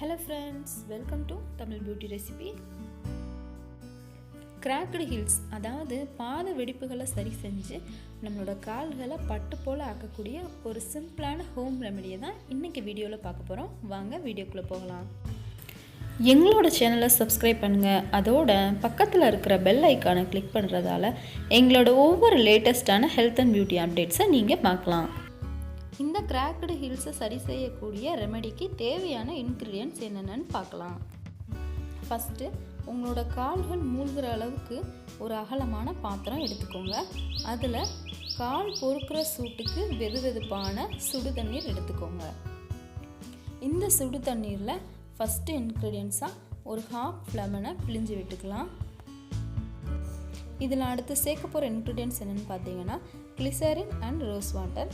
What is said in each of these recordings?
Hello friends, welcome to Tamil Beauty Recipe. Cracked heels அதாவது பாத வெடிப்புகளை சரி செஞ்சு நம்மளோட கால்களை பட்டு போல் ஆக்கக்கூடிய ஒரு சிம்பிளான ஹோம் ரெமெடியை தான் இன்றைக்கி வீடியோவில் பார்க்க போகிறோம். வாங்க வீடியோக்குள்ளே போகலாம். எங்களோட சேனலை சப்ஸ்கிரைப் பண்ணுங்கள், அதோட பக்கத்தில் இருக்கிற பெல் ஐக்கானை கிளிக் பண்ணுறதால எங்களோட ஒவ்வொரு லேட்டஸ்ட்டான ஹெல்த் அண்ட் பியூட்டி அப்டேட்ஸை நீங்கள் பார்க்கலாம். இந்த கிராக்டு ஹீல்ஸை சரி செய்யக்கூடிய ரெமெடிக்கு தேவையான இன்க்ரீடியன்ட்ஸ் என்னென்னு பார்க்கலாம். ஃபஸ்ட்டு உங்களோட கால்கள் மூழ்கிற அளவுக்கு ஒரு அகலமான பாத்திரம் எடுத்துக்கோங்க. அதில் கால் பொறுக்கிற சூட்டுக்கு வெதுவெதுப்பான சுடு தண்ணீர் எடுத்துக்கோங்க. இந்த சுடு தண்ணீரில் ஃபஸ்ட்டு இன்க்ரீடியன்ஸாக ஒரு ஹாஃப் லெமனை பிழிஞ்சு விட்டுக்கலாம். இதில் அடுத்து சேர்க்க போகிற இன்க்ரீடியன்ட்ஸ் என்னென்னு பார்த்தீங்கன்னா கிளிசரின் அண்ட் ரோஸ் வாட்டர்.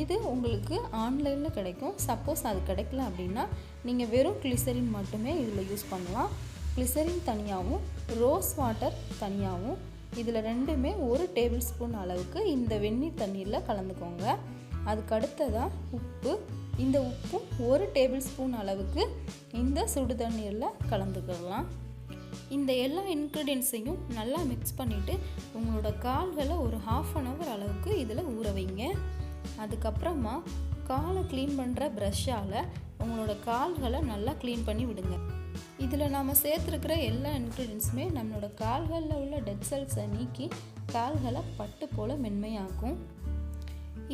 இது உங்களுக்கு ஆன்லைனில் கிடைக்கும். சப்போஸ் அது கிடைக்கல அப்படின்னா நீங்கள் வெறும் கிளிசரின் மட்டுமே இதில் யூஸ் பண்ணலாம். கிளிசரின் தனியாகவும் ரோஸ் வாட்டர் தனியாகவும் இதில் ரெண்டுமே 1 டேபிள் ஸ்பூன் அளவுக்கு இந்த வெந்நீர் தண்ணீரில் கலந்துக்கோங்க. அதுக்கு அடுத்ததாக உப்பு. இந்த உப்பும் 1 டேபிள் ஸ்பூன் அளவுக்கு இந்த சுடு தண்ணீரில் கலந்துக்கலாம். இந்த எல்லா இன்க்ரீடியன்ட்ஸையும் நல்லா மிக்ஸ் பண்ணிவிட்டு உங்களோட கால்களை ஒரு ½ அன் ஹவர் அளவுக்கு இதில் ஊற வைங்க. அதுக்கப்புறமா காலை க்ளீன் பண்ணுற ப்ரஷ்ஷால் உங்களோட கால்களை நல்லா க்ளீன் பண்ணி விடுங்க. இதில் நாம் சேர்த்துருக்கிற எல்லா இன்க்ரீடியன்ஸுமே நம்மளோட கால்களில் உள்ள டெட் செல்ஸை நீக்கி கால்களை பட்டு போல் மென்மையாக்கும்.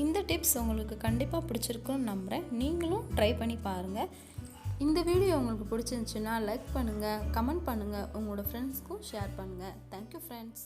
இந்த டிப்ஸ் உங்களுக்கு கண்டிப்பாக பிடிச்சிருக்குன்னு நம்புகிறேன். நீங்களும் ட்ரை பண்ணி பாருங்கள். இந்த வீடியோ உங்களுக்கு பிடிச்சிருந்துச்சுன்னா லைக் பண்ணுங்கள், கமெண்ட் பண்ணுங்கள், உங்களோட ஃப்ரெண்ட்ஸ்க்கும் ஷேர் பண்ணுங்கள். Thank you friends.